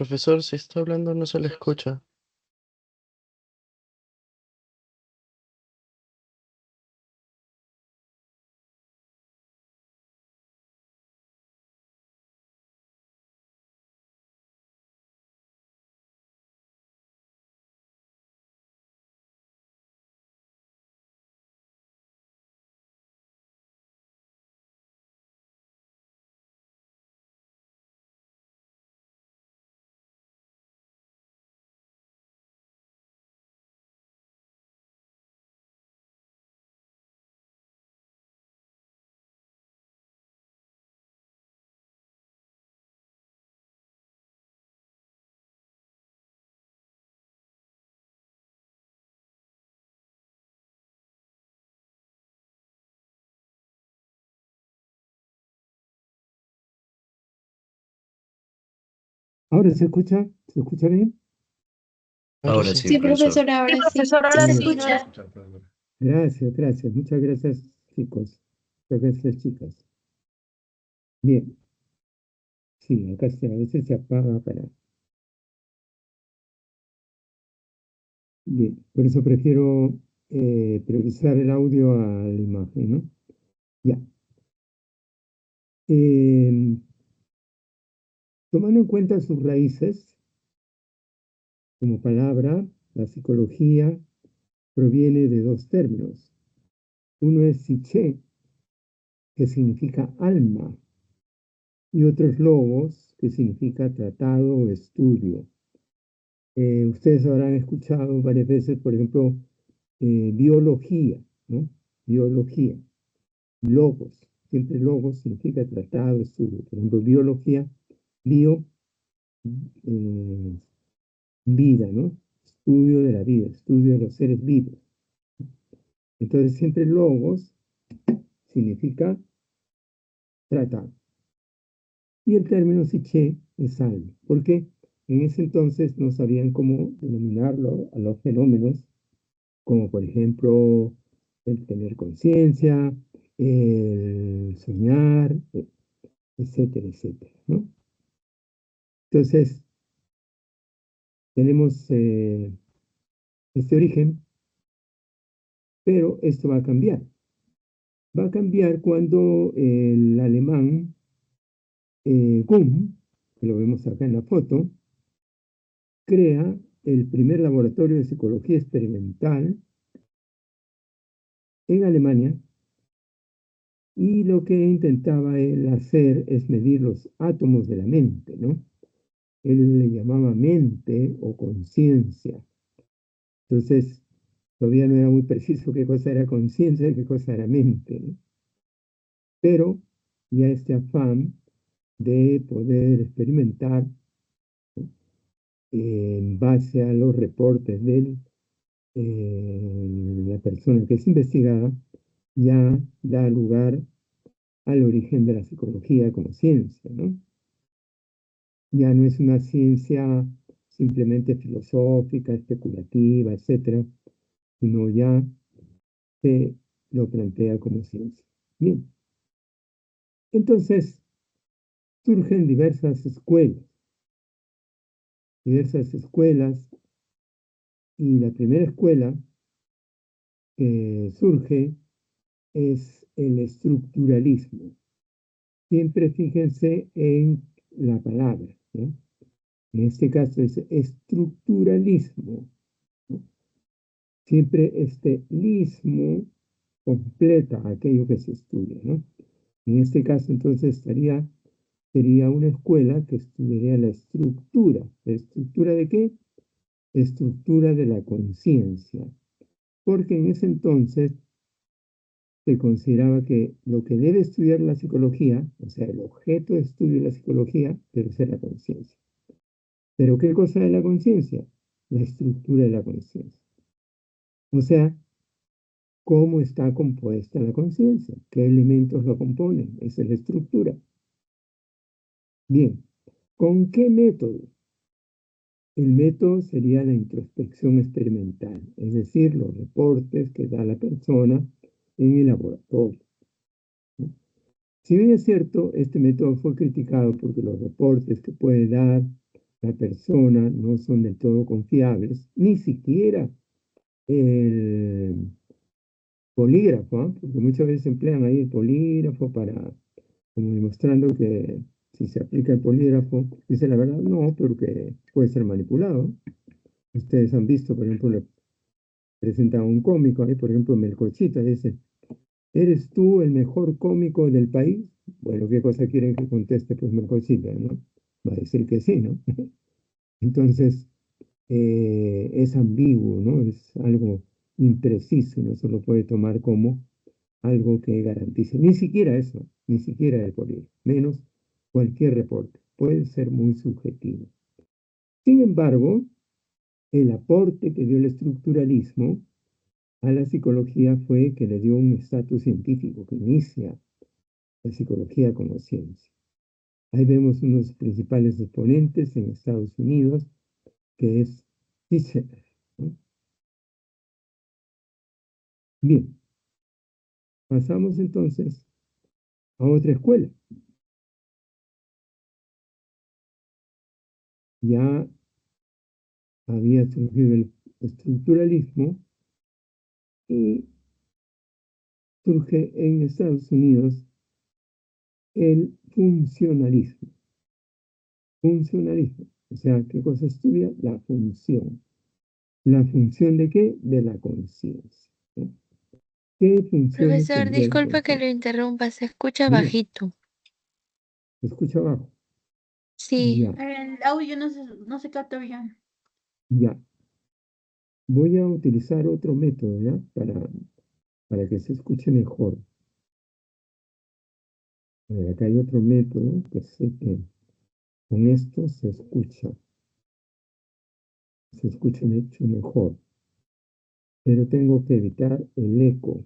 Profesor, si está hablando no se le escucha. ¿Ahora se escucha? ¿Se escucha bien? Ahora Ahora sí. sí, Sí, profesor. profesor, ahora sí. Profesor, Se ahora le sí. escucha. Gracias, gracias. Muchas gracias, chicos. Muchas gracias, chicas. Bien. Sí, acá a veces se apaga para... Bien, por eso prefiero priorizar el audio a la imagen, ¿no? Ya. Eh, Tomando en cuenta sus raíces como palabra, la psicología proviene de dos términos. Uno es psiche, que significa alma, y otro es logos, que significa tratado o estudio. Ustedes habrán escuchado varias veces, por ejemplo, biología, ¿no? Biología, logos. Siempre logos significa tratado, estudio. Por ejemplo, biología, bio, eh, vida, ¿no? Estudio de la vida, estudio de los seres vivos. Entonces, siempre logos significa tratado. Y el término psiche es algo, porque en ese entonces no sabían cómo denominarlo a los fenómenos como por ejemplo el tener conciencia, el soñar, etcétera, etcétera, ¿no? Entonces, tenemos este origen, pero esto va a cambiar. Va a cambiar cuando el alemán Kuhn, que lo vemos acá en la foto, crea el primer laboratorio de psicología experimental en Alemania. Y lo que intentaba él hacer es medir los átomos de la mente, ¿no? Él le llamaba mente o conciencia. Entonces, todavía no era muy preciso qué cosa era conciencia y qué cosa era mente, ¿no? Pero ya este afán de poder experimentar, ¿no? En base a los reportes de la persona que es investigada, ya da lugar al origen de la psicología como ciencia, ¿no? Ya no es una ciencia simplemente filosófica, especulativa, etcétera, sino ya se lo plantea como ciencia. Bien, entonces surgen diversas escuelas, y la primera escuela que surge es el estructuralismo. Siempre fíjense en la palabra, ¿no? En este caso es estructuralismo, ¿no? Siempre este lismo completa aquello que se estudia, ¿no? En este caso, entonces, sería una escuela que estudiaría la estructura. ¿La estructura de qué? Estructura de la conciencia. Porque en ese entonces se consideraba que lo que debe estudiar la psicología, o sea, el objeto de estudio de la psicología, debe ser la conciencia. ¿Pero qué cosa es la conciencia? La estructura de la conciencia. O sea, ¿cómo está compuesta la conciencia? ¿Qué elementos lo componen? Esa es la estructura. Bien, ¿con qué método? El método sería la introspección experimental, es decir, los reportes que da la persona en el laboratorio, ¿no? Si bien es cierto, este método fue criticado porque los reportes que puede dar la persona no son del todo confiables, ni siquiera el polígrafo, ¿ah? Porque muchas veces emplean ahí el polígrafo para, como demostrando que si se aplica el polígrafo, dice la verdad, no, porque puede ser manipulado. Ustedes han visto, por ejemplo, le presentan a un cómico ahí, por ejemplo, Melcochita, dice, ¿eres tú el mejor cómico del país? Bueno, ¿qué cosa quieren que conteste? Pues Melcochita, ¿no? Va a decir que sí, ¿no? Entonces, es ambiguo, ¿no? Es algo impreciso, no se lo puede tomar como algo que garantice. Ni siquiera eso, ni siquiera el polígrafo, menos cualquier reporte. Puede ser muy subjetivo. Sin embargo, el aporte que dio el estructuralismo a la psicología fue que le dio un estatus científico, que inicia la psicología como ciencia. Ahí vemos unos principales exponentes en Estados Unidos, que es Titchener, ¿no? Bien, pasamos entonces a otra escuela. Ya había surgido el estructuralismo y surge en Estados Unidos el funcionalismo. Funcionalismo. O sea, ¿qué cosa estudia? La función. ¿La función de qué? De la conciencia, ¿no? ¿Qué funciones Profesor, tendría la disculpe que lo conciencia? interrumpa, se escucha Dime, bajito. escucha abajo. Sí, Ya, El audio no se capta bien. ya. Voy a utilizar otro método, ¿ya? Para que se escuche mejor. A ver, acá hay otro método que sé que con esto se escucha mucho mejor. Pero tengo que evitar el eco,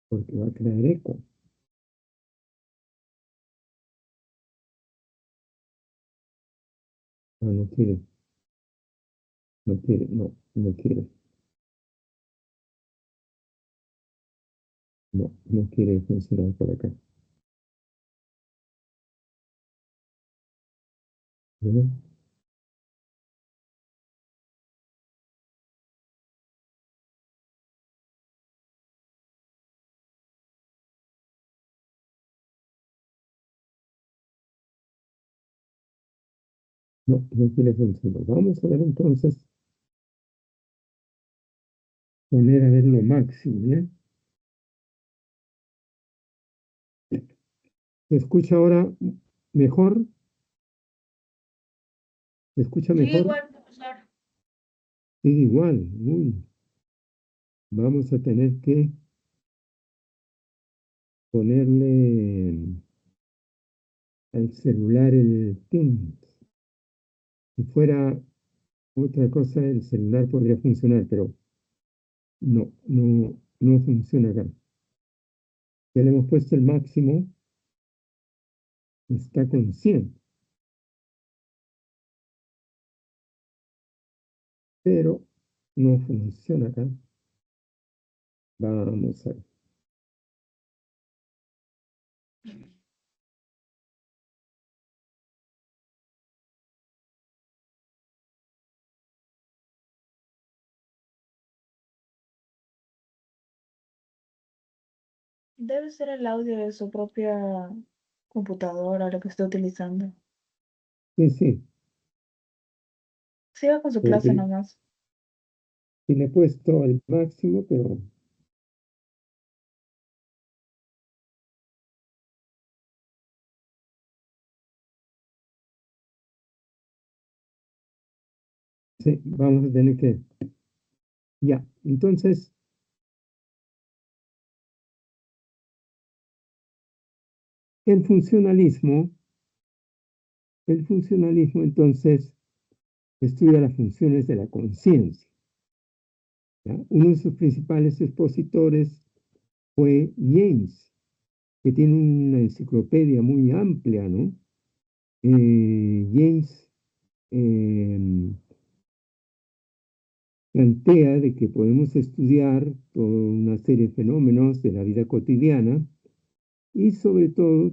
porque va a crear eco. Ah, no quiere, no quiere, no, no quiere, no, no quiere funcionar por acá. ¿Vale? No, no quiere funcionar. Vamos a ver entonces, poner a ver lo máximo, ¿ya? ¿Se escucha ahora mejor? ¿Se escucha Sigue mejor? igual, profesor. Sigue igual. Uy, vamos a tener que ponerle al celular el Teams. Si fuera otra cosa, el celular podría funcionar, pero no funciona acá. Ya le hemos puesto el máximo, está con 100, pero no funciona acá. Vamos a ver. Debe ser el audio de su propia computadora lo que está utilizando. Sí, sí, Siga con su clase porque nomás. sí le he puesto al máximo, pero sí, vamos a tener que... Ya, entonces, el funcionalismo, el funcionalismo entonces estudia las funciones de la conciencia, ¿ya? Uno de sus principales expositores fue James, que tiene una enciclopedia muy amplia, ¿no? James eh, plantea de que podemos estudiar toda una serie de fenómenos de la vida cotidiana y sobre todo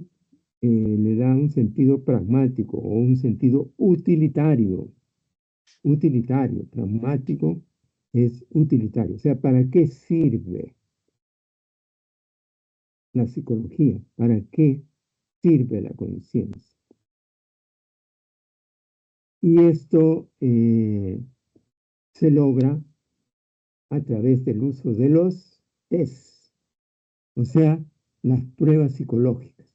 le da un sentido pragmático o un sentido utilitario. Utilitario, pragmático es utilitario. O sea, ¿para qué sirve la psicología? ¿Para qué sirve la conciencia? Y esto se logra a través del uso de los tests, o sea, las pruebas psicológicas.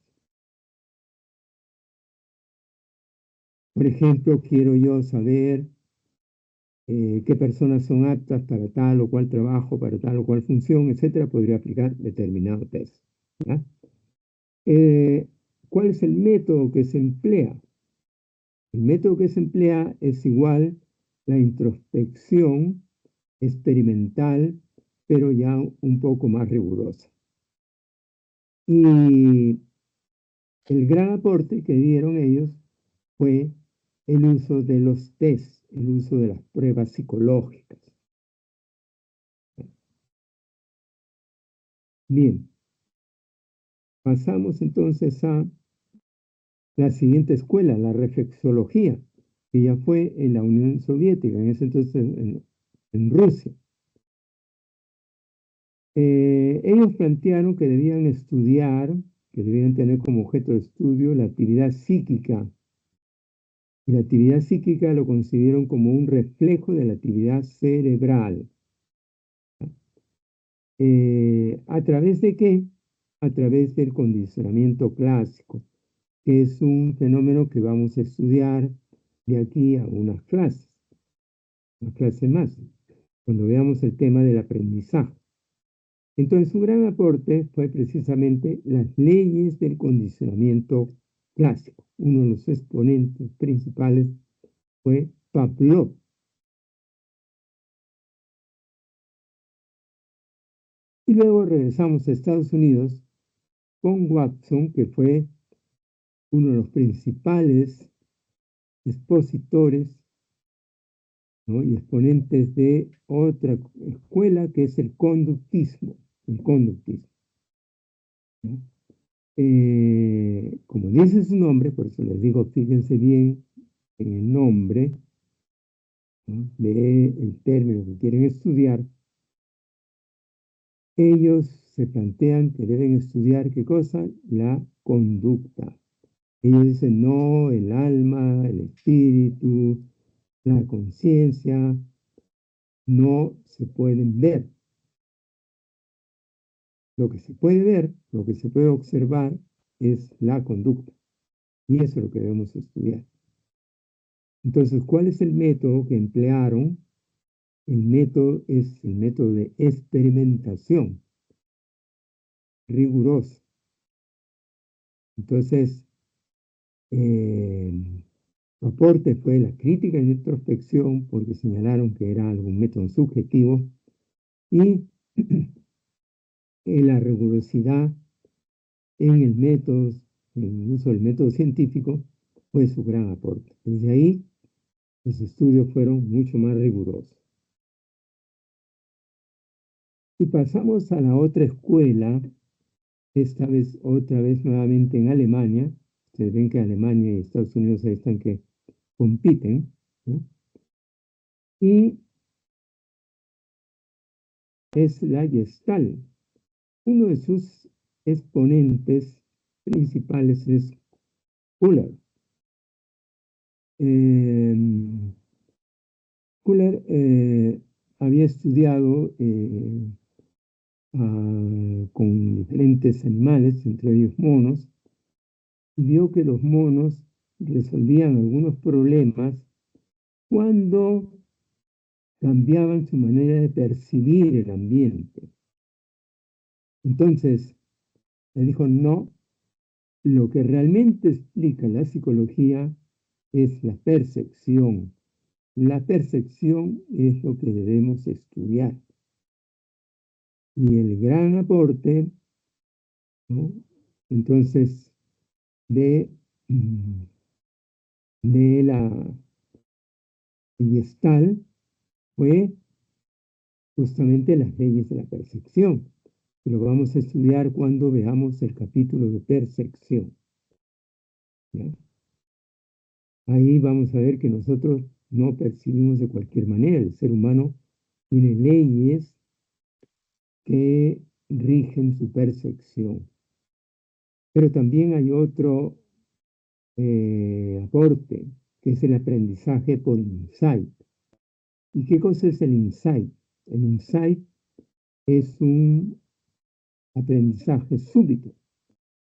Por ejemplo, quiero yo saber qué personas son aptas para tal o cual trabajo, para tal o cual función, etcétera, podría aplicar determinado test. ¿Ya? ¿Cuál es el método que se emplea? El método que se emplea es igual la introspección experimental, pero ya un poco más rigurosa. Y el gran aporte que dieron ellos fue el uso de los test, el uso de las pruebas psicológicas. Bien, pasamos entonces a la siguiente escuela, la reflexología, que ya fue en la Unión Soviética, en ese entonces en Rusia. Ellos plantearon que debían estudiar, que debían tener como objeto de estudio la actividad psíquica. Y la actividad psíquica lo concibieron como un reflejo de la actividad cerebral. ¿A través de qué? A través del condicionamiento clásico, que es un fenómeno que vamos a estudiar de aquí a una clase más, cuando veamos el tema del aprendizaje. Entonces, su gran aporte fue precisamente las leyes del condicionamiento clásico. Uno de los exponentes principales fue Pavlov. Y luego regresamos a Estados Unidos con Watson, que fue uno de los principales expositores, ¿no?, y exponentes de otra escuela que es el conductismo. El conductismo, ¿no? Como dice su nombre, por eso les digo, fíjense bien en el nombre, ¿no?, del término que quieren estudiar. Ellos se plantean que deben estudiar, ¿qué cosa? La conducta. Ellos dicen, no, el alma, el espíritu, la conciencia, no se pueden ver. Lo que se puede ver, lo que se puede observar es la conducta. Y eso es lo que debemos estudiar. Entonces, ¿cuál es el método que emplearon? El método es el método de experimentación riguroso. Entonces, su aporte fue la crítica y introspección, porque señalaron que era algún método subjetivo, y la rigurosidad en el método, en el uso del método científico, fue su gran aporte. Desde ahí, los estudios fueron mucho más rigurosos. Y pasamos a la otra escuela, esta vez, otra vez nuevamente en Alemania. Ustedes ven que Alemania y Estados Unidos ahí están que compiten, ¿no? Y es la Gestalt. Uno de sus exponentes principales es Kuller. Kuller había estudiado con diferentes animales, entre ellos monos, y vio que los monos resolvían algunos problemas cuando cambiaban su manera de percibir el ambiente. Entonces, él dijo, no, lo que realmente explica la psicología es la percepción. La percepción es lo que debemos estudiar. Y el gran aporte, ¿no?, entonces, de la Gestalt fue justamente las leyes de la percepción. Lo vamos a estudiar cuando veamos el capítulo de percepción. ¿ya? Ahí vamos a ver que nosotros no percibimos de cualquier manera. El ser humano tiene leyes que rigen su percepción. Pero también hay otro aporte, que es el aprendizaje por insight. ¿Y qué cosa es el insight? El insight es un aprendizaje súbito,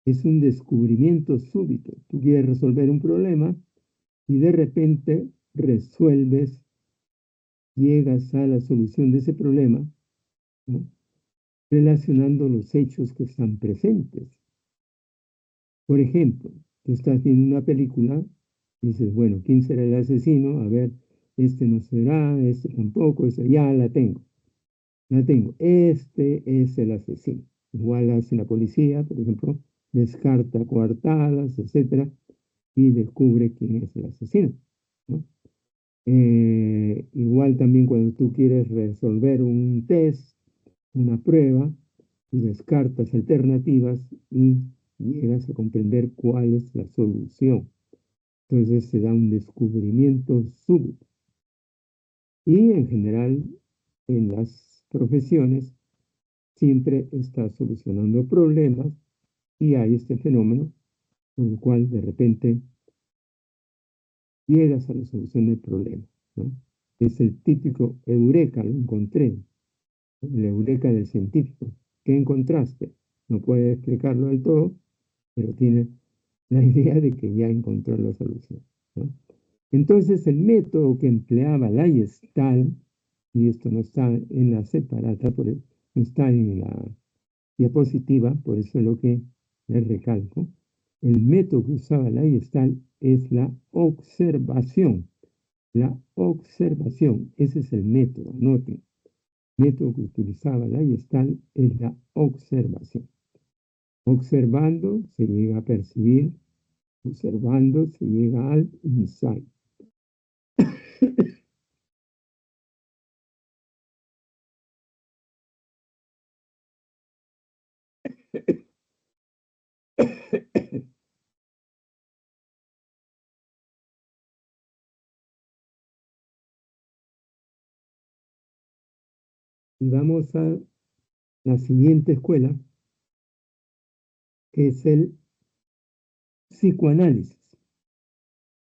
es un descubrimiento súbito. Tú quieres resolver un problema y de repente resuelves, llegas a la solución de ese problema, ¿no? Relacionando los hechos que están presentes. Por ejemplo, tú estás viendo una película y dices, bueno, ¿quién será el asesino? A ver, este no será, este tampoco, esta ya la tengo. La tengo. Este es el asesino. Igual hace la policía, por ejemplo, descarta coartadas, etcétera, y descubre quién es el asesino, ¿no? Igual también cuando tú quieres resolver un test, una prueba, y descartas alternativas y llegas a comprender cuál es la solución. Entonces se da un descubrimiento súbito. Y en general, en las profesiones, siempre está solucionando problemas y hay este fenómeno con el cual de repente llegas a la solución del problema, ¿no? Es el típico eureka, lo encontré, el eureka del científico. ¿Qué encontraste? No puede explicarlo del todo, pero tiene la idea de que ya encontró la solución, ¿no? Entonces, el método que empleaba la Gestalt, y esto no está en la separata, no está en la diapositiva, por eso es lo que les recalco, el método que usaba la Gestalt es la observación. La observación, ese es el método, noten. El método que utilizaba la Gestalt es la observación. Observando se llega a percibir, observando se llega al insight. Y vamos a la siguiente escuela, que es el psicoanálisis.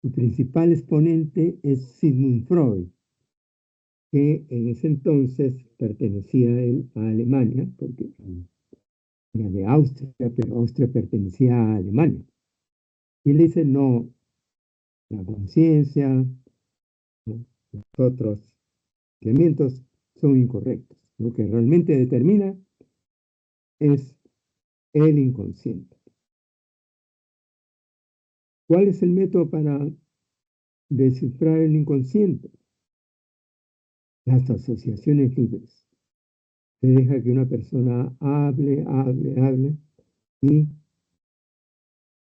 Su principal exponente es Sigmund Freud, que en ese entonces pertenecía él a Alemania, porque era de Austria, pero Austria pertenecía a Alemania. Y él dice, no, la conciencia, ¿no?, los otros elementos son incorrectos. Lo que realmente determina es el inconsciente. ¿Cuál es el método para descifrar el inconsciente? Las asociaciones libres. Se deja que una persona hable y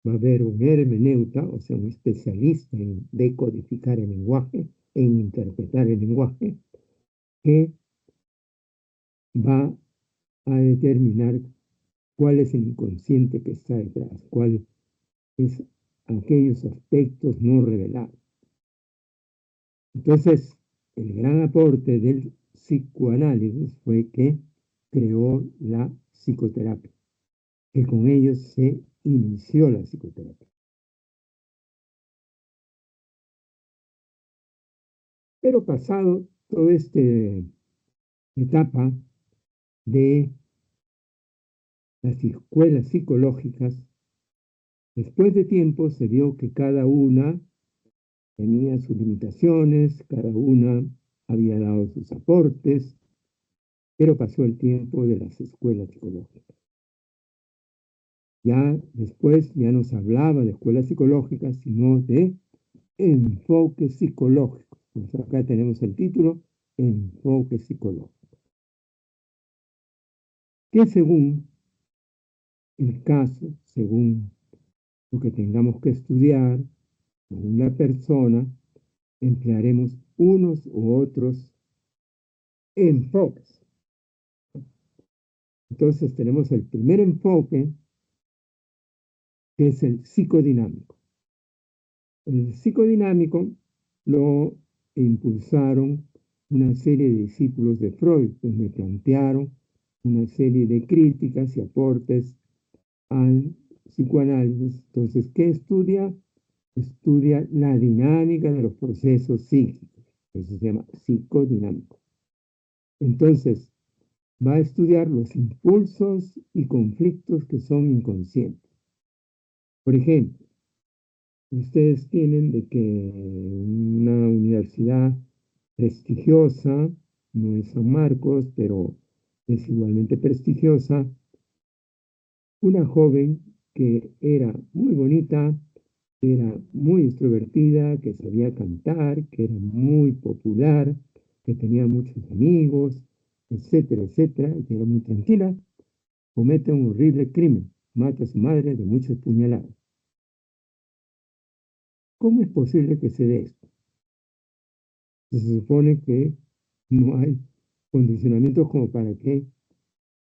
va a haber un hermeneuta, o sea, un especialista en decodificar el lenguaje, en interpretar el lenguaje, que va a determinar cuál es el inconsciente que está detrás, cuál es aquellos aspectos no revelados. Entonces, el gran aporte del psicoanálisis fue que creó la psicoterapia, que con ellos se inició la psicoterapia. Pero pasado toda esta etapa de las escuelas psicológicas, después de tiempo se vio que cada una tenía sus limitaciones, cada una había dado sus aportes, pero pasó el tiempo de las escuelas psicológicas. Ya después ya no se hablaba de escuelas psicológicas, sino de enfoque psicológico. Pues acá tenemos el título, enfoque psicológico. Que según el caso, según lo que tengamos que estudiar, según la persona, emplearemos unos u otros enfoques. Entonces tenemos el primer enfoque, que es el psicodinámico. El psicodinámico lo impulsaron una serie de discípulos de Freud, donde plantearon una serie de críticas y aportes al psicoanálisis. Entonces, ¿qué estudia? Estudia la dinámica de los procesos psíquicos. Eso se llama psicodinámico. Entonces, va a estudiar los impulsos y conflictos que son inconscientes. Por ejemplo, ustedes tienen de que una universidad prestigiosa, no es San Marcos, pero es igualmente prestigiosa, una joven que era muy bonita, era muy extrovertida, que sabía cantar, que era muy popular, que tenía muchos amigos, etcétera, etcétera, y que era muy tranquila, comete un horrible crimen, mata a su madre de muchas puñaladas. ¿Cómo es posible que se dé esto? Se supone que no hay condicionamientos como para que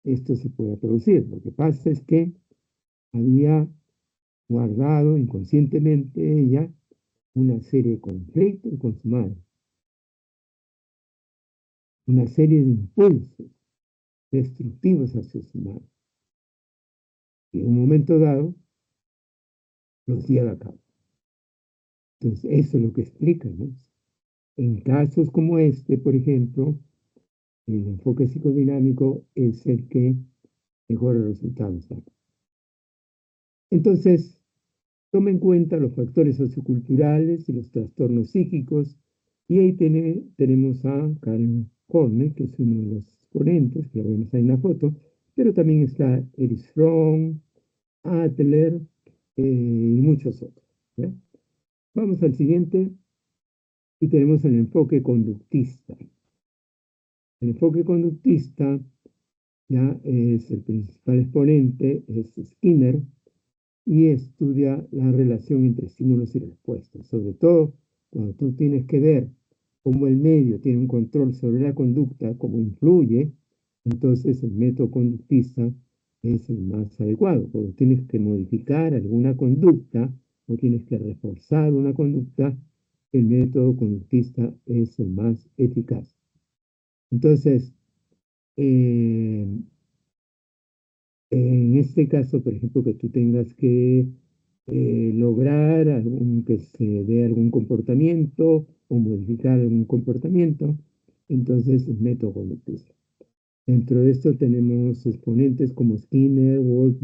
esto se pueda producir. Lo que pasa es que había guardado inconscientemente ella una serie de conflictos con su madre, una serie de impulsos destructivos hacia su madre. Y en un momento dado los lleva a cabo. Entonces, eso es lo que explica, ¿no? En casos como este, por ejemplo, el enfoque psicodinámico es el que mejores resultados da. Entonces, toma en cuenta los factores socioculturales y los trastornos psíquicos, y ahí tenemos a Karen Horney, que es uno de los exponentes, que lo vemos ahí en la foto, pero también está Erich Fromm, Adler y muchos otros. ¿Ya? Vamos al siguiente y tenemos el enfoque conductista. El enfoque conductista ya es el principal exponente, es Skinner, y estudia la relación entre estímulos y respuestas. Sobre todo cuando tú tienes que ver cómo el medio tiene un control sobre la conducta, cómo influye, entonces el método conductista es el más adecuado. Cuando tienes que modificar alguna conducta o tienes que reforzar una conducta, el método conductista es el más eficaz. Entonces, eh, en este caso, por ejemplo, que tú tengas que lograr que se dé algún comportamiento o modificar algún comportamiento, entonces el método conductista. Dentro de esto tenemos exponentes como Skinner, Wolf,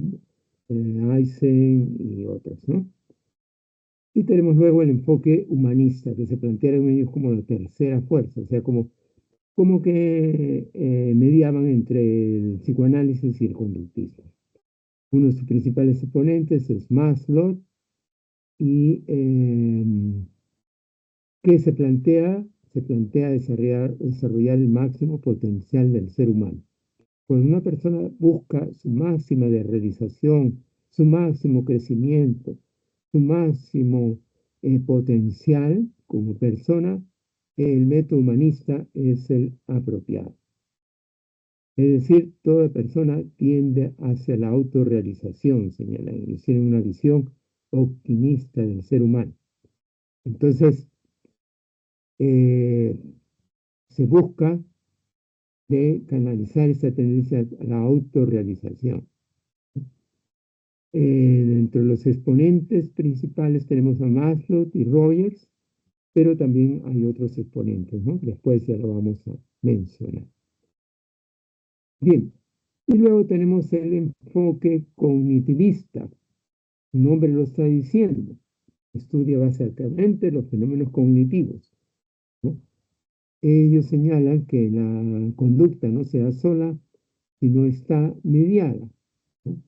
Eisen y otros, ¿no? Y tenemos luego el enfoque humanista, que se plantea en ellos como la tercera fuerza, o sea, como que mediaban entre el psicoanálisis y el conductismo. Uno de sus principales exponentes es Maslow, y que se plantea desarrollar el máximo potencial del ser humano. Cuando una persona busca su máxima de realización, su máximo crecimiento, su máximo potencial como persona, el método humanista es el apropiado. Es decir, toda persona tiende hacia la autorrealización, señala, y tiene una visión optimista del ser humano. Entonces, eh, se busca de canalizar esa tendencia a la autorrealización. Entre los exponentes principales tenemos a Maslow y Rogers, pero también hay otros exponentes, ¿no? Después ya lo vamos a mencionar. Bien, y luego tenemos el enfoque cognitivista. Su nombre lo está diciendo. Estudia básicamente los fenómenos cognitivos, ¿no? Ellos señalan que la conducta no se da sola, sino está mediada, ¿no?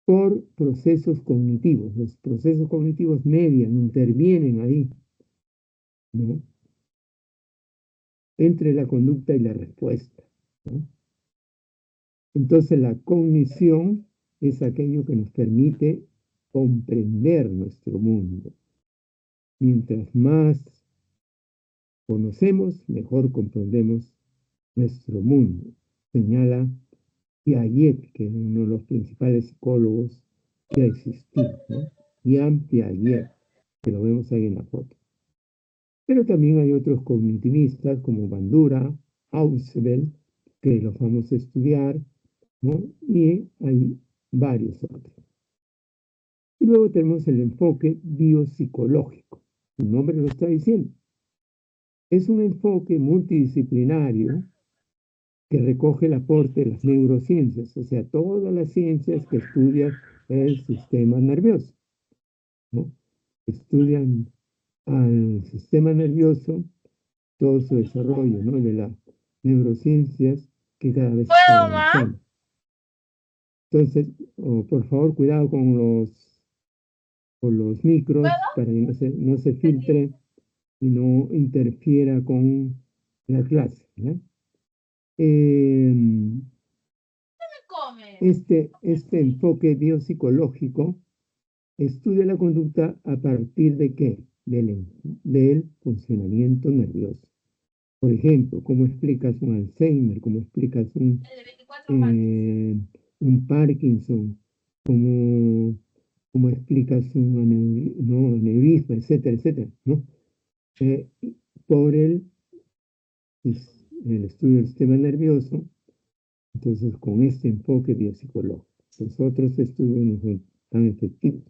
Por procesos cognitivos. Los procesos cognitivos median, intervienen ahí, ¿no? Entre la conducta y la respuesta, ¿no? Entonces la cognición es aquello que nos permite comprender nuestro mundo. Mientras más conocemos, mejor comprendemos nuestro mundo, señala Piaget, que es uno de los principales psicólogos que ha existido, ¿no? Jean Piaget. que lo vemos ahí en la foto. Pero también hay otros cognitivistas como Bandura, Ausubel, que los vamos a estudiar, ¿no? Y hay varios otros. Y luego tenemos el enfoque biopsicológico. El nombre lo está diciendo. Es un enfoque multidisciplinario que recoge el aporte de las neurociencias, o sea, todas las ciencias que estudian el sistema nervioso, ¿no? Estudian al sistema nervioso, todo su desarrollo, ¿no? De las neurociencias que cada vez está ¿Puedo, ma? avanzando. Entonces, por favor, cuidado con los micros para que no se filtre y no interfiera con la clase, ¿ya? Este enfoque biopsicológico estudia la conducta a partir de qué? Del funcionamiento nervioso. Por ejemplo, ¿cómo explicas un Alzheimer? ¿Cómo explicas un Parkinson? ¿Cómo explicas un aneurisma, etcétera, etcétera, ¿no? Eh, por el estudio del sistema nervioso, entonces con este enfoque biopsicológico. Los otros estudios no son tan efectivos.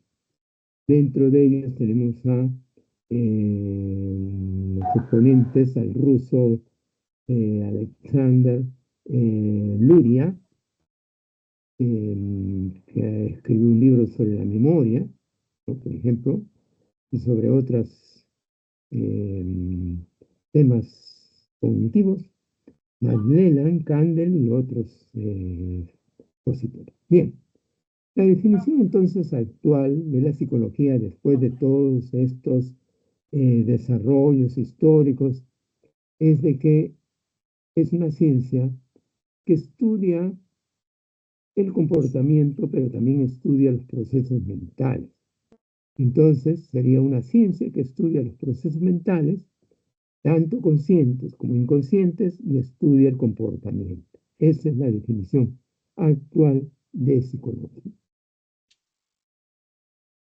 Dentro de ellos tenemos a los oponentes, al ruso Alexander Luria, que escribió un libro sobre la memoria, ¿no? Por ejemplo, y sobre otros temas cognitivos, Macmillan, Candel y otros expositores. Bien, la definición entonces actual de la psicología después de todos estos desarrollos históricos es de que es una ciencia que estudia el comportamiento, pero también estudia los procesos mentales. Entonces, sería una ciencia que estudia los procesos mentales, tanto conscientes como inconscientes, y estudia el comportamiento. Esa es la definición actual de psicología.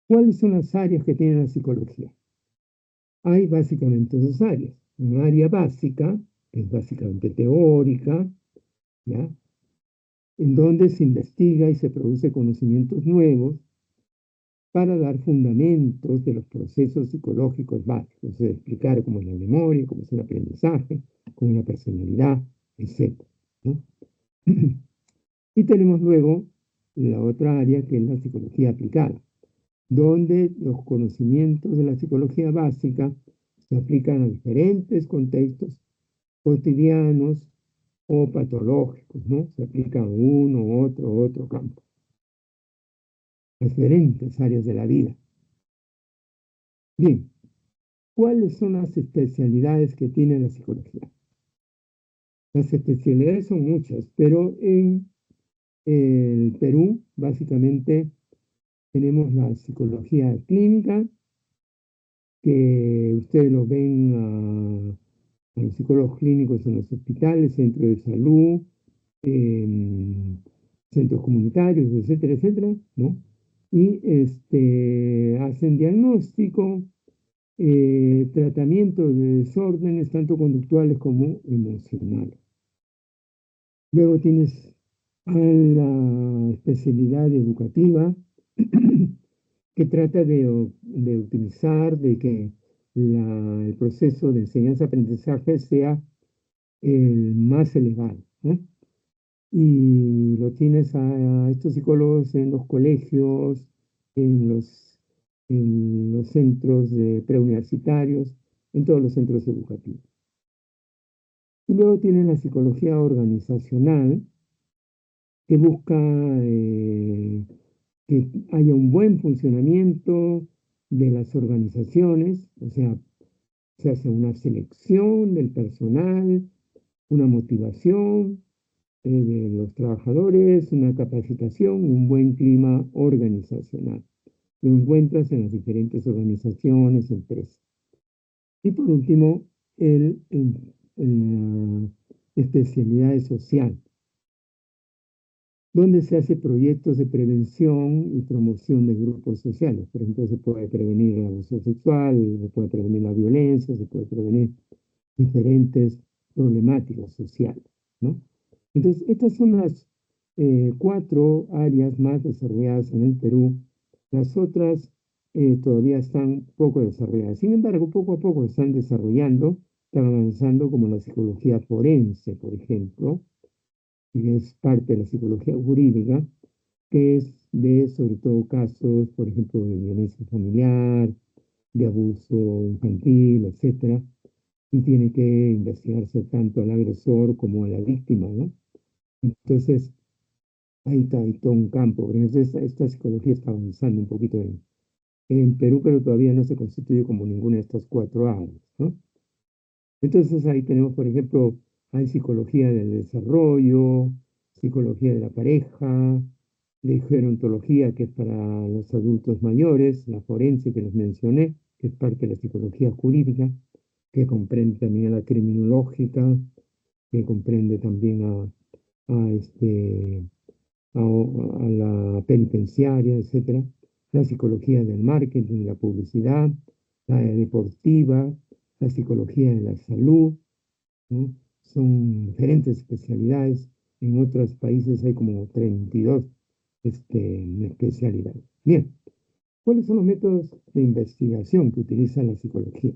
¿Cuáles son las áreas que tiene la psicología? Hay básicamente dos áreas. Un área básica, que es básicamente teórica, ¿ya? En donde se investiga y se produce conocimientos nuevos para dar fundamentos de los procesos psicológicos básicos, o sea, explicar cómo es la memoria, cómo es el aprendizaje, cómo es la personalidad, etc., ¿no? Y tenemos luego la otra área que es la psicología aplicada, donde los conocimientos de la psicología básica se aplican a diferentes contextos cotidianos o patológicos, ¿no? Se aplican a uno, otro campo, a diferentes áreas de la vida. Bien, ¿cuáles son las especialidades que tiene la psicología? Las especialidades son muchas, pero en el Perú, básicamente, tenemos la psicología clínica, que ustedes lo ven a los psicólogos clínicos en los hospitales, centros de salud, centros comunitarios, etcétera, etcétera, ¿no? Y hacen diagnóstico, tratamiento de desórdenes, tanto conductuales como emocionales. Luego tienes a la especialidad educativa, que trata de utilizar, de que el proceso de enseñanza-aprendizaje sea el más elevado, ¿no? Y lo tienes a estos psicólogos en los colegios, en los centros preuniversitarios, en todos los centros educativos. Y luego tienes la psicología organizacional, que busca que haya un buen funcionamiento de las organizaciones, o sea, se hace una selección del personal, una motivación de los trabajadores, una capacitación, un buen clima organizacional. Lo encuentras en las diferentes organizaciones, empresas. Y por último, la especialidad social, social, donde se hace proyectos de prevención y promoción de grupos sociales. Por ejemplo, se puede prevenir el abuso sexual, se puede prevenir la violencia, se puede prevenir diferentes problemáticas sociales, ¿no? Entonces, estas son las 4 áreas más desarrolladas en el Perú. Las otras todavía están poco desarrolladas. Sin embargo, poco a poco están desarrollando, están avanzando, como la psicología forense, por ejemplo, que es parte de la psicología jurídica, que ve sobre todo casos, por ejemplo, de violencia familiar, de abuso infantil, etcétera, y tiene que investigarse tanto al agresor como a la víctima, ¿no? Entonces, ahí está, hay todo un campo. Por ejemplo, esta psicología está avanzando un poquito en Perú, pero todavía no se constituye como ninguna de estas 4 áreas, ¿no? Entonces, ahí tenemos, por ejemplo, hay psicología del desarrollo, psicología de la pareja, de gerontología, que es para los adultos mayores, la forense que les mencioné, que es parte de la psicología jurídica, que comprende también a la criminológica, que comprende también a la penitenciaria, etcétera, la psicología del marketing, la publicidad, la deportiva, la psicología de la salud, ¿no? Son diferentes especialidades. En otros países hay como 32 especialidades. Bien, ¿cuáles son los métodos de investigación que utiliza la psicología?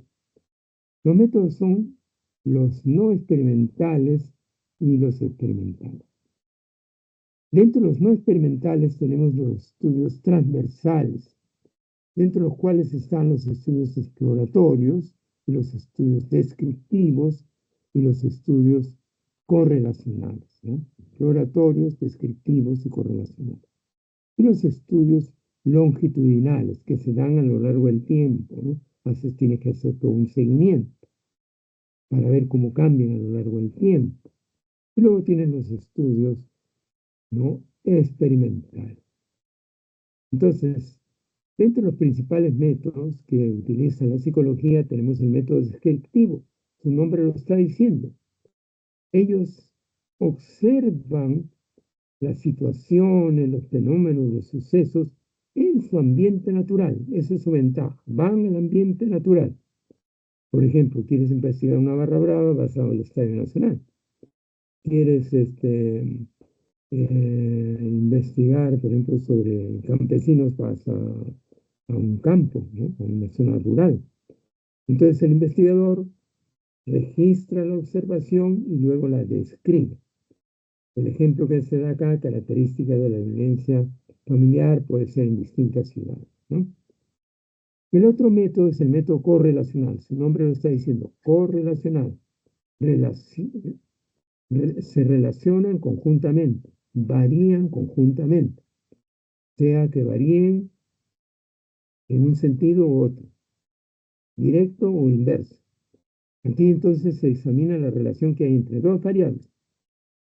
Los métodos son los no experimentales y los experimentales. Dentro de los no experimentales tenemos los estudios transversales, dentro de los cuales están los estudios exploratorios y los estudios descriptivos y los estudios correlacionales, ¿no? Exploratorios, descriptivos y correlacionales. Y los estudios longitudinales que se dan a lo largo del tiempo, ¿no? Entonces tiene que hacer todo un seguimiento para ver cómo cambian a lo largo del tiempo. Y luego tienen los estudios no experimentales. Entonces, dentro de los principales métodos que utiliza la psicología tenemos el método descriptivo. Su nombre lo está diciendo. Ellos observan las situaciones, los fenómenos, los sucesos en su ambiente natural. Esa es su ventaja. Van al ambiente natural. Por ejemplo, quieres investigar una barra brava, vas al Estadio Nacional. Quieres investigar, por ejemplo, sobre campesinos, vas a un campo, ¿no? A una zona rural. Entonces el investigador registra la observación y luego la describe. El ejemplo que se da acá, característica de la violencia familiar, puede ser en distintas ciudades, ¿no? El otro método es el método correlacional. Su nombre lo está diciendo, correlacional. Se relacionan conjuntamente, varían conjuntamente, sea que varíen en un sentido u otro, directo o inverso. Aquí entonces se examina la relación que hay entre 2 variables.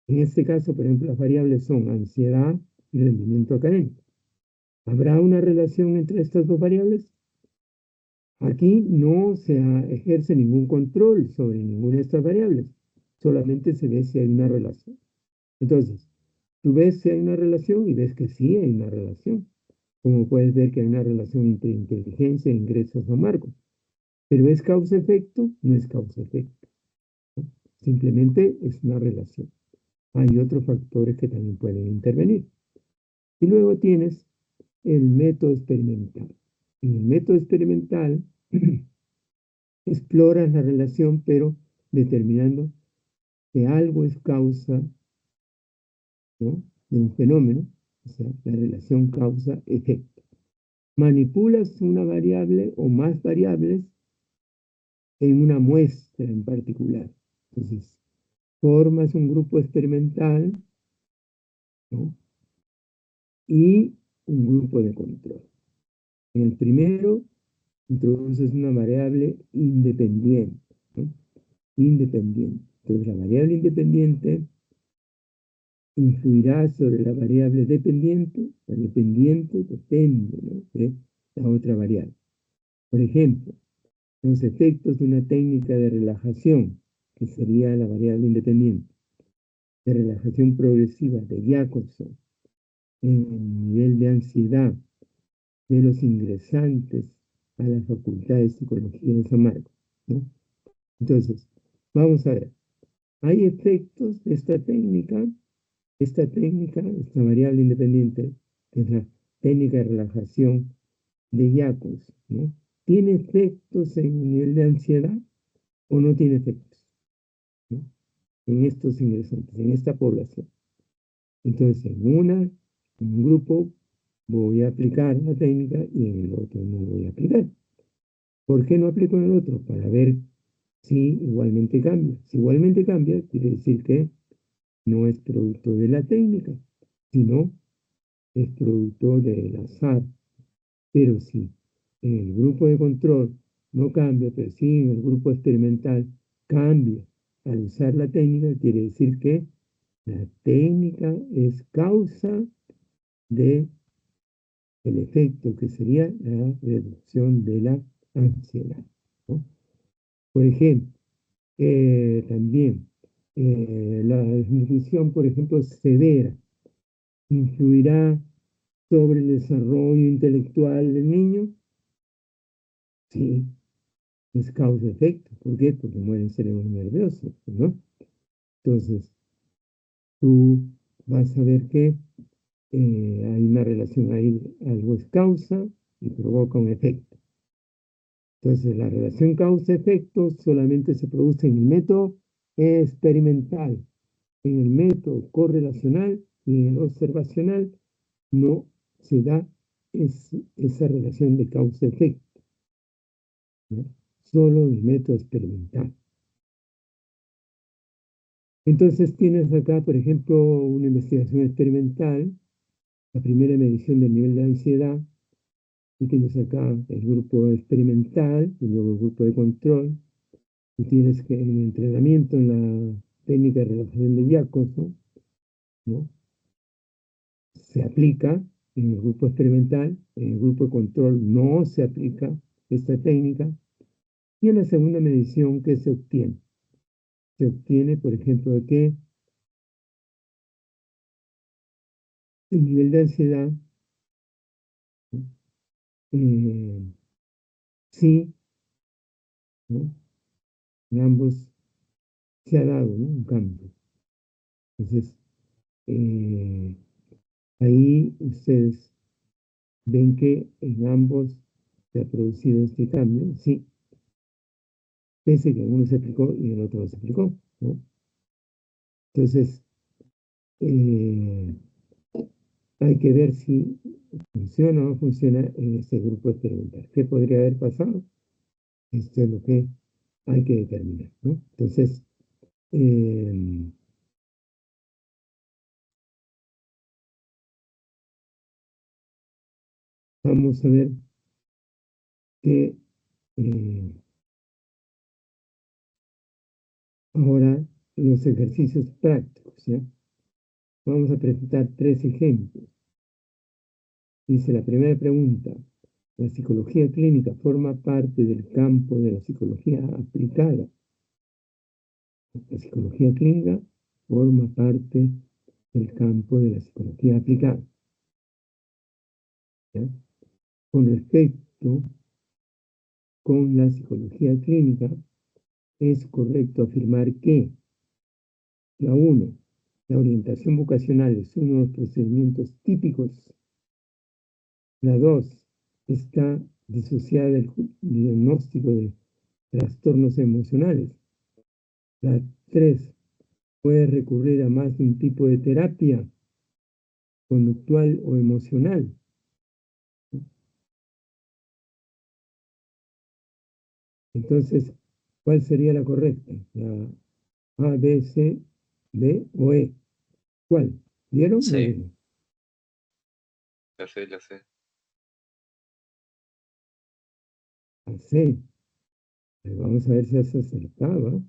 En este caso, por ejemplo, las variables son ansiedad y rendimiento académico. ¿Habrá una relación entre estas 2 variables? Aquí no se ejerce ningún control sobre ninguna de estas variables, solamente se ve si hay una relación. Entonces, tú ves si hay una relación y ves que sí hay una relación. Como puedes ver que hay una relación entre inteligencia e ingresos a marcos. Pero ¿es causa-efecto? No es causa-efecto. ¿No? Simplemente es una relación. Hay otros factores que también pueden intervenir. Y luego tienes el método experimental. En el método experimental exploras la relación, pero determinando que algo es causa, ¿no?, de un fenómeno, o sea, la relación causa-efecto. Manipulas una variable o más variables en una muestra en particular. Entonces, formas un grupo experimental, ¿no?, y un grupo de control. En el primero, introduces una variable independiente, ¿no? Independiente. Entonces, la variable independiente influirá sobre la variable dependiente. La dependiente depende, ¿no?, de la otra variable. Por ejemplo, los efectos de una técnica de relajación, que sería la variable independiente, de relajación progresiva de Jacobson, en el nivel de ansiedad de los ingresantes a la Facultad de Psicología de San Marcos, ¿no? Entonces, vamos a ver. Hay efectos de esta variable independiente, que es la técnica de relajación de Jacobs, ¿no? ¿Tiene efectos en el nivel de ansiedad o no tiene efectos, ¿no? En estos ingresantes, en esta población. Entonces, en un grupo voy a aplicar la técnica y en el otro no voy a aplicar. ¿Por qué no aplico en el otro? Para ver si igualmente cambia. Si igualmente cambia, quiere decir que no es producto de la técnica, sino es producto del azar. Pero si en el grupo de control no cambia, pero sí en el grupo experimental cambia al usar la técnica, quiere decir que la técnica es causa de el efecto que sería la reducción de la ansiedad, ¿no? Por ejemplo, también la desnutrición, por ejemplo, severa, influirá sobre el desarrollo intelectual del niño. Sí, es causa-efecto. ¿Por qué? Porque mueren cerebros nerviosos, ¿no? Entonces, tú vas a ver que hay una relación ahí, algo es causa y provoca un efecto. Entonces, la relación causa-efecto solamente se produce en el método experimental. En el método correlacional y en el observacional no se da esa relación de causa-efecto, ¿no? Solo en el método experimental. Entonces tienes acá, por ejemplo, una investigación experimental, la primera medición del nivel de ansiedad, y tienes acá el grupo experimental y luego el grupo de control, y tienes que en el entrenamiento en la técnica de relajación de Jacobson, ¿no? Se aplica en el grupo experimental, en el grupo de control no se aplica esta técnica, y en la segunda medición, ¿qué se obtiene? Se obtiene, por ejemplo, de que el nivel de ansiedad, eh, sí, ¿no? En ambos se ha dado, ¿no? Un cambio. Entonces, eh, ahí ustedes ven que en ambos se ha producido este cambio, sí, pese que en uno se aplicó y en el otro no se aplicó, ¿no? Entonces, eh, hay que ver si funciona o no funciona en este grupo experimental. ¿Qué podría haber pasado? Esto es lo que hay que determinar, ¿no? Entonces, vamos a ver que ahora los ejercicios prácticos, ¿ya? Vamos a presentar 3 ejemplos. Dice la primera pregunta, ¿la psicología clínica forma parte del campo de la psicología aplicada? La psicología clínica forma parte del campo de la psicología aplicada, ¿ya? Con respecto con la psicología clínica, es correcto afirmar que la 1, la orientación vocacional es uno de los procedimientos típicos. La 2, está disociada del diagnóstico de trastornos emocionales. La 3, puede recurrir a más de un tipo de terapia conductual o emocional. Entonces, ¿cuál sería la correcta? ¿La A, B, C, D o E? ¿Cuál? ¿Vieron o no Sí, vieron? la sé. La C. Vamos a ver si has acertado.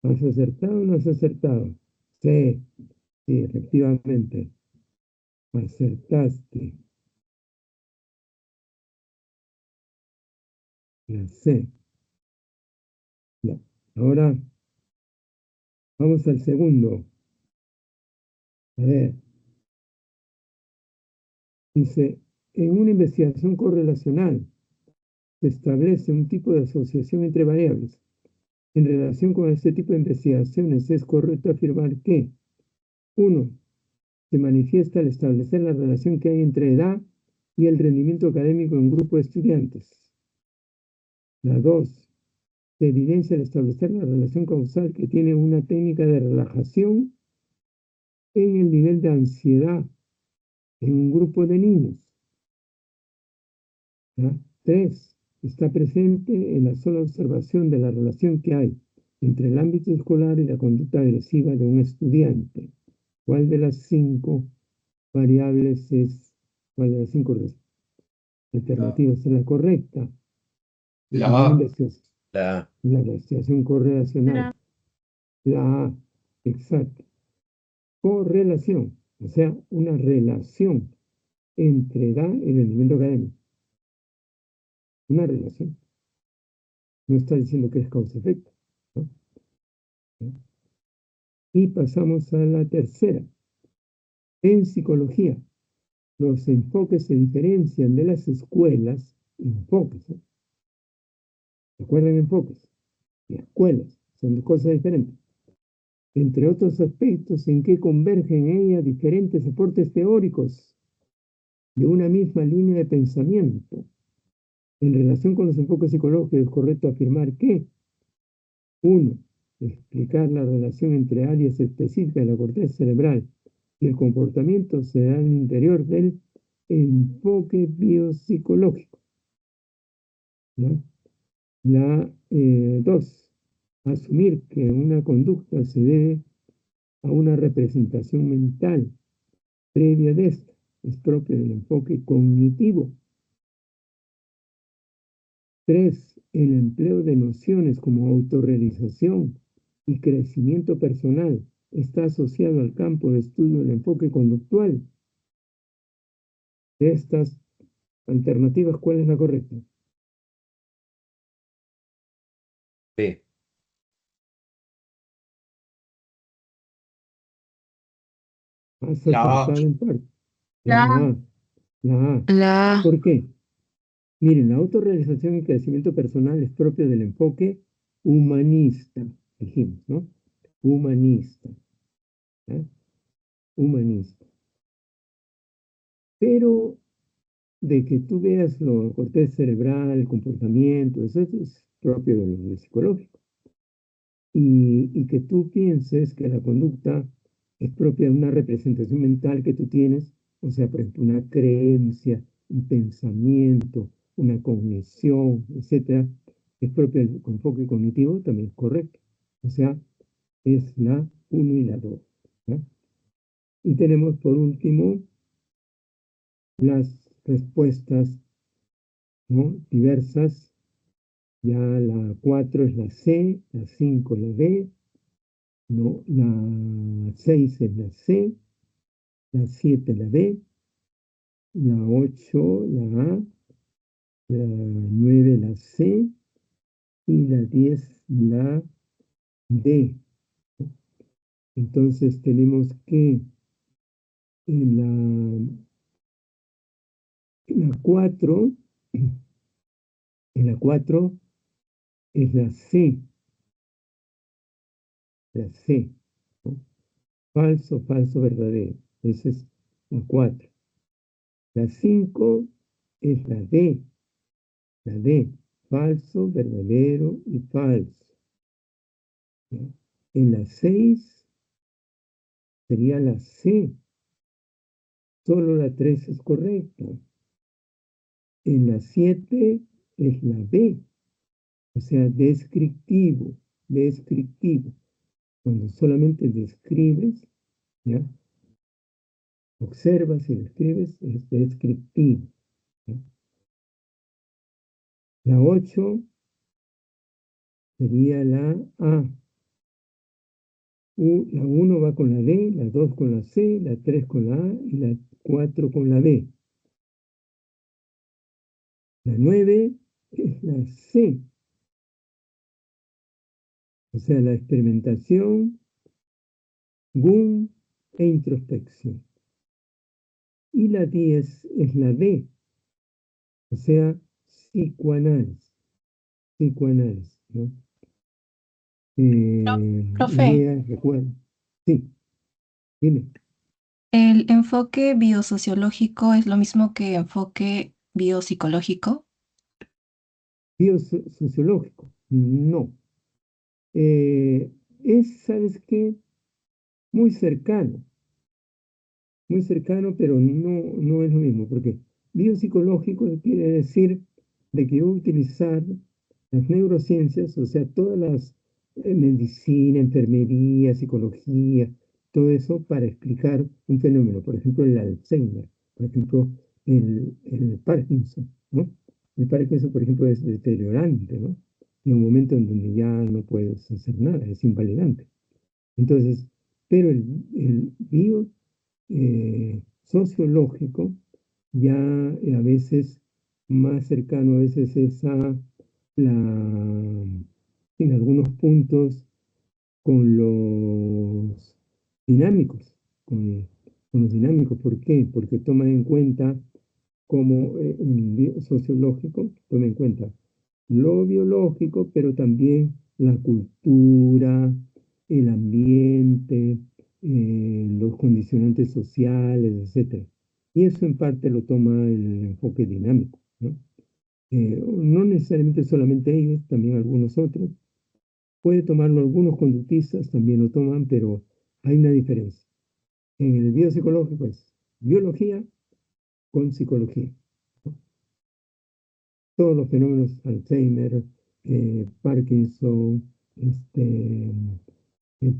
¿Has acertado o no has acertado? C. Sí, efectivamente. Acertaste. La C. Ya. Ahora vamos al segundo. A ver, dice, en una investigación correlacional se establece un tipo de asociación entre variables. En relación con este tipo de investigaciones es correcto afirmar que, uno, se manifiesta al establecer la relación que hay entre edad y el rendimiento académico en un grupo de estudiantes. La dos, se evidencia al establecer la relación causal que tiene una técnica de relajación en el nivel de ansiedad en un grupo de niños. ¿Ya? Tres, está presente en la sola observación de la relación que hay entre el ámbito escolar y la conducta agresiva de un estudiante. ¿Cuál de las cinco variables es, cuál de las cinco alternativas es la correcta? La En una A. investigación, La la investigación correlacional. La A, exacto. Correlación, o sea, una relación entre edad y rendimiento académico. Una relación. No está diciendo que es causa-efecto, ¿no? Y pasamos a la tercera. En psicología, los enfoques se diferencian de las escuelas. Enfoques, ¿no? ¿Recuerdan enfoques? Y escuelas, son dos cosas diferentes. Entre otros aspectos en que convergen en ella diferentes aportes teóricos de una misma línea de pensamiento. En relación con los enfoques psicológicos, es correcto afirmar que, uno, explicar la relación entre áreas específicas de la corteza cerebral y el comportamiento se da en el interior del enfoque biopsicológico, ¿no? La dos, asumir que una conducta se debe a una representación mental previa de esta, es propio del enfoque cognitivo. Tres, el empleo de nociones como autorrealización y crecimiento personal está asociado al campo de estudio del enfoque conductual. De estas alternativas, ¿cuál es la correcta? B. Has La A. acertado en parte. La La A. La A. La ¿Por qué? Miren, la autorrealización y crecimiento personal es propio del enfoque humanista, dijimos, ¿no? Humanista. ¿Eh? Humanista. Pero de que tú veas lo corteza cerebral, el comportamiento, eso es propio de lo psicológico. Y que tú pienses que la conducta es propia de una representación mental que tú tienes, o sea, por ejemplo, una creencia, un pensamiento, una cognición, etcétera, es propio del enfoque cognitivo, también es correcto. O sea, es la uno y la 2. Y tenemos por último las respuestas, ¿no?, diversas. Ya la 4 es la C, la 5 la D, no, la 6 es la C, la 7 la D, la 8 la A, la 9 la C y la 10 la D. Entonces tenemos que en la 4, en la 4 es la C, ¿no? Falso, falso, verdadero. Esa es la 4. La 5 es la D, falso, verdadero y falso, ¿no? En la 6 sería la C, solo la 3 es correcta. En la 7 es la B, o sea, descriptivo, descriptivo. Cuando solamente describes, ¿ya? Observas y describes, es descriptivo, ¿ya? La 8 sería la A. La 1 va con la D, la 2 con la C, la 3 con la A y la 4 con la B. La 9 es la C, o sea, la experimentación, boom, e introspección. Y la 10 es la D, o sea, psicoanálisis, ¿no? Profe, Ideas, recuerdos. Sí, dime. ¿el enfoque biosociológico es lo mismo que enfoque biopsicológico? Biosociológico, no. ¿Sabes qué? Muy cercano, pero no es lo mismo, porque biopsicológico quiere decir de que voy a utilizar las neurociencias, o sea, todas las medicina, enfermería, psicología, todo eso para explicar un fenómeno, por ejemplo, el Alzheimer, por ejemplo, el Parkinson, ¿no? El Parkinson, por ejemplo, es deteriorante, ¿no? En un momento en donde ya no puedes hacer nada, es invalidante. Entonces, pero el bio sociológico ya a veces más cercano, a veces es a en algunos puntos con los dinámicos, con los dinámicos. ¿Por qué? Porque toma en cuenta como sociológico, toma en cuenta lo biológico, pero también la cultura, el ambiente, los condicionantes sociales, etcétera. Y eso en parte lo toma el enfoque dinámico, ¿no? No necesariamente solamente ellos, también algunos otros. Puede tomarlo algunos conductistas, también lo toman, pero hay una diferencia. En el biopsicológico es biología con psicología, ¿no? Todos los fenómenos, Alzheimer, Parkinson,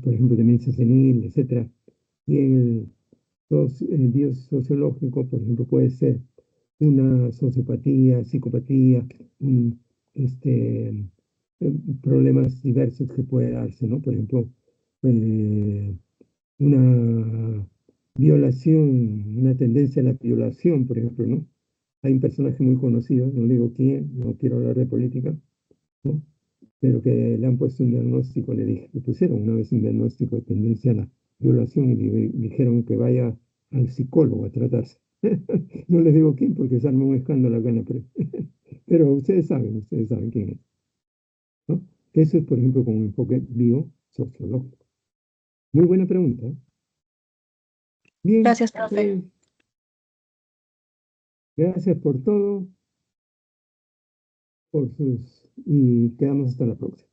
por ejemplo, demencia senil, etcétera. Y el biosociológico, por ejemplo, puede ser una sociopatía, psicopatía, un, este, problemas diversos que puede darse, ¿no? Por ejemplo, eh, una violación, una tendencia a la violación, por ejemplo, ¿no? Hay un personaje muy conocido, no digo quién, no quiero hablar de política, ¿no? Pero que le han puesto un diagnóstico, le pusieron una vez un diagnóstico de tendencia a la violación y le dijeron que vaya al psicólogo a tratarse. No les digo quién porque se arma un escándalo acá en la prensa. Pero ustedes saben quién es, ¿no? Eso es, por ejemplo, con un enfoque biosociológico. Muy buena pregunta, ¿eh? Bien, Gracias, profe. gracias por todo, y quedamos hasta la próxima.